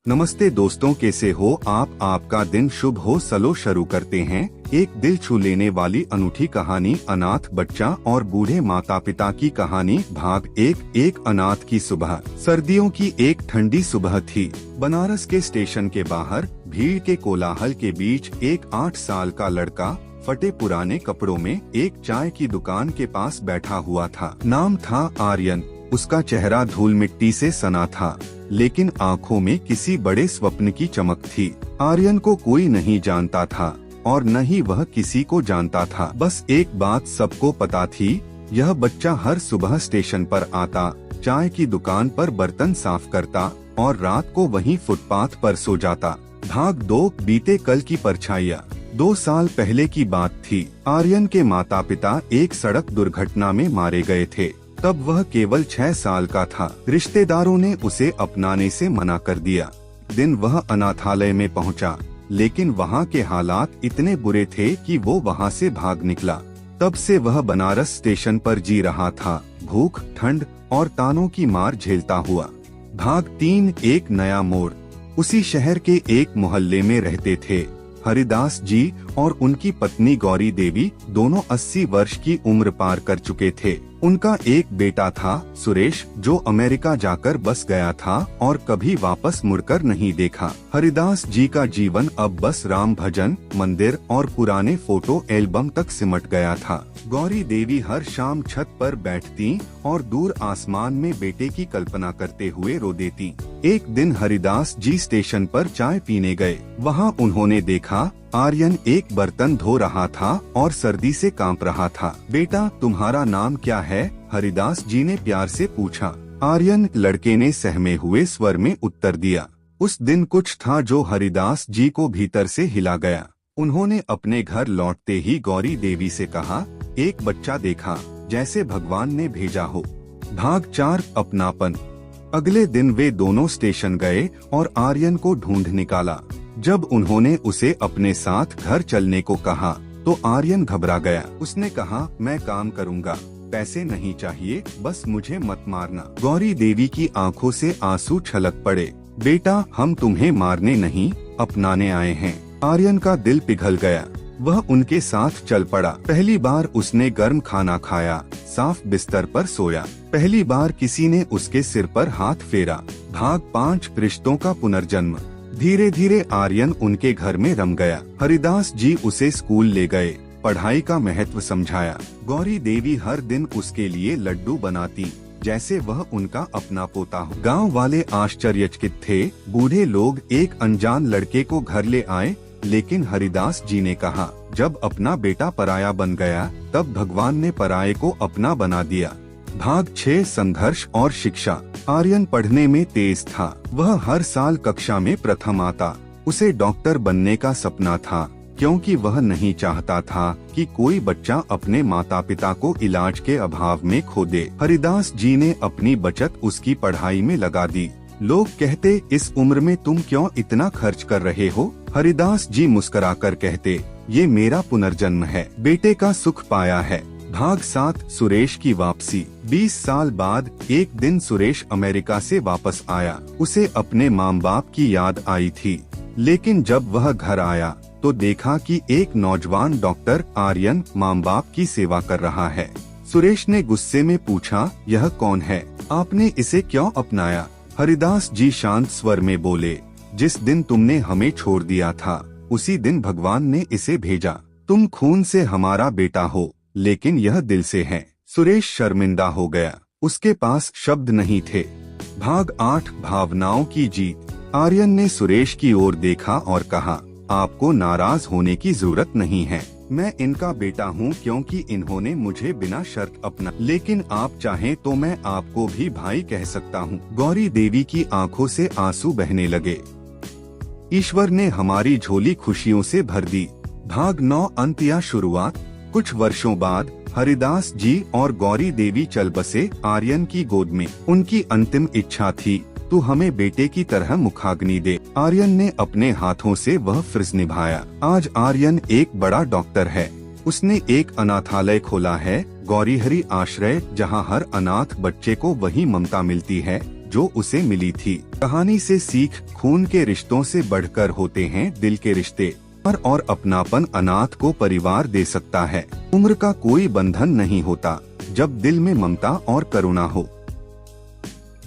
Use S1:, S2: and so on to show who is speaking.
S1: नमस्ते दोस्तों, कैसे हो आप। आपका दिन शुभ हो। चलो शुरू करते हैं। एक दिल छू लेने वाली अनूठी कहानी, अनाथ बच्चा और बूढ़े माता पिता की कहानी। भाग एक अनाथ की सुबह। सर्दियों की एक ठंडी सुबह थी। बनारस के स्टेशन के बाहर भीड़ के कोलाहल के बीच एक 8 साल का लड़का फटे पुराने कपड़ों में एक चाय की दुकान के पास बैठा हुआ था। नाम था आर्यन। उसका चेहरा धूल मिट्टी से सना था, लेकिन आंखों में किसी बड़े स्वप्न की चमक थी। आर्यन को कोई नहीं जानता था और न ही वह किसी को जानता था। बस एक बात सबको पता थी, यह बच्चा हर सुबह स्टेशन पर आता, चाय की दुकान पर बर्तन साफ करता और रात को वहीं फुटपाथ पर सो जाता। भाग 2 बीते कल की परछाइयाँ। 2 साल पहले की बात थी। आर्यन के माता पिता एक सड़क दुर्घटना में मारे गए थे। तब वह केवल 6 साल का था। रिश्तेदारों ने उसे अपनाने से मना कर दिया। दिन वह अनाथालय में पहुंचा, लेकिन वहां के हालात इतने बुरे थे कि वो वहां से भाग निकला। तब से वह बनारस स्टेशन पर जी रहा था, भूख, ठंड और तानों की मार झेलता हुआ। भाग 3 एक नया मोड़। उसी शहर के एक मोहल्ले में रहते थे हरिदास जी और उनकी पत्नी गौरी देवी। दोनों 80 वर्ष की उम्र पार कर चुके थे। उनका एक बेटा था सुरेश, जो अमेरिका जाकर बस गया था और कभी वापस मुड़कर नहीं देखा। हरिदास जी का जीवन अब बस राम भजन, मंदिर और पुराने फोटो एल्बम तक सिमट गया था। गौरी देवी हर शाम छत पर बैठती और दूर आसमान में बेटे की कल्पना करते हुए रो देती। एक दिन हरिदास जी स्टेशन पर चाय पीने गए। वहाँ उन्होंने देखा आर्यन एक बर्तन धो रहा था और सर्दी से कांप रहा था। बेटा, तुम्हारा नाम क्या है? हरिदास जी ने प्यार से पूछा। आर्यन, लड़के ने सहमे हुए स्वर में उत्तर दिया। उस दिन कुछ था जो हरिदास जी को भीतर से हिला गया। उन्होंने अपने घर लौटते ही गौरी देवी से कहा, एक बच्चा देखा, जैसे भगवान ने भेजा हो। भाग 4 अपनापन। अगले दिन वे दोनों स्टेशन गए और आर्यन को ढूंढ निकाला। जब उन्होंने उसे अपने साथ घर चलने को कहा तो आर्यन घबरा गया। उसने कहा, मैं काम करूंगा, पैसे नहीं चाहिए, बस मुझे मत मारना। गौरी देवी की आंखों से आंसू छलक पड़े। बेटा, हम तुम्हें मारने नहीं, अपनाने आए हैं। आर्यन का दिल पिघल गया। वह उनके साथ चल पड़ा। पहली बार उसने गर्म खाना खाया, साफ बिस्तर पर सोया। पहली बार किसी ने उसके सिर पर हाथ फेरा। भाग 5 रिश्तों का पुनर्जन्म। धीरे धीरे आर्यन उनके घर में रम गया। हरिदास जी उसे स्कूल ले गए, पढ़ाई का महत्व समझाया। गौरी देवी हर दिन उसके लिए लड्डू बनाती, जैसे वह उनका अपना पोता हो। गांव वाले आश्चर्यचकित थे। बूढ़े लोग एक अनजान लड़के को घर ले आए, लेकिन हरिदास जी ने कहा, जब अपना बेटा पराया बन गया, तब भगवान ने पराये को अपना बना दिया। भाग 6 संघर्ष और शिक्षा। आर्यन पढ़ने में तेज था। वह हर साल कक्षा में प्रथम आता। उसे डॉक्टर बनने का सपना था, क्योंकि वह नहीं चाहता था कि कोई बच्चा अपने माता पिता को इलाज के अभाव में खो दे। हरिदास जी ने अपनी बचत उसकी पढ़ाई में लगा दी। लोग कहते, इस उम्र में तुम क्यों इतना खर्च कर रहे हो? हरिदास जी मुस्कुराकर कहते, ये मेरा पुनर्जन्म है, बेटे का सुख पाया है। भाग 7 सुरेश की वापसी। 20 साल बाद एक दिन सुरेश अमेरिका से वापस आया। उसे अपने माँ बाप की याद आई थी, लेकिन जब वह घर आया तो देखा कि एक नौजवान डॉक्टर आर्यन माँ बाप की सेवा कर रहा है। सुरेश ने गुस्से में पूछा, यह कौन है? आपने इसे क्यों अपनाया? हरिदास जी शांत स्वर में बोले, जिस दिन तुमने हमें छोड़ दिया था, उसी दिन भगवान ने इसे भेजा। तुम खून से हमारा बेटा हो, लेकिन यह दिल से है। सुरेश शर्मिंदा हो गया। उसके पास शब्द नहीं थे। भाग 8 भावनाओं की जीत। आर्यन ने सुरेश की ओर देखा और कहा, आपको नाराज होने की जरूरत नहीं है। मैं इनका बेटा हूँ क्योंकि इन्होंने मुझे बिना शर्त अपना। लेकिन आप चाहें तो मैं आपको भी भाई कह सकता हूँ। गौरी देवी की आंखों से आंसू बहने लगे। ईश्वर ने हमारी झोली खुशियों से भर दी। भाग 9 अंत या शुरुआत। कुछ वर्षों बाद हरिदास जी और गौरी देवी चल बसे आर्यन की गोद में। उनकी अंतिम इच्छा थी, तू हमें बेटे की तरह मुखाग्नि दे। आर्यन ने अपने हाथों से वह फर्ज निभाया। आज आर्यन एक बड़ा डॉक्टर है। उसने एक अनाथालय खोला है, गौरीहरि आश्रय, जहां हर अनाथ बच्चे को वही ममता मिलती है जो उसे मिली थी। कहानी से सीख, खून के रिश्तों से बढ़कर होते हैं दिल के रिश्ते, और अपनापन अनाथ को परिवार दे सकता है। उम्र का कोई बंधन नहीं होता जब दिल में ममता और करुणा हो।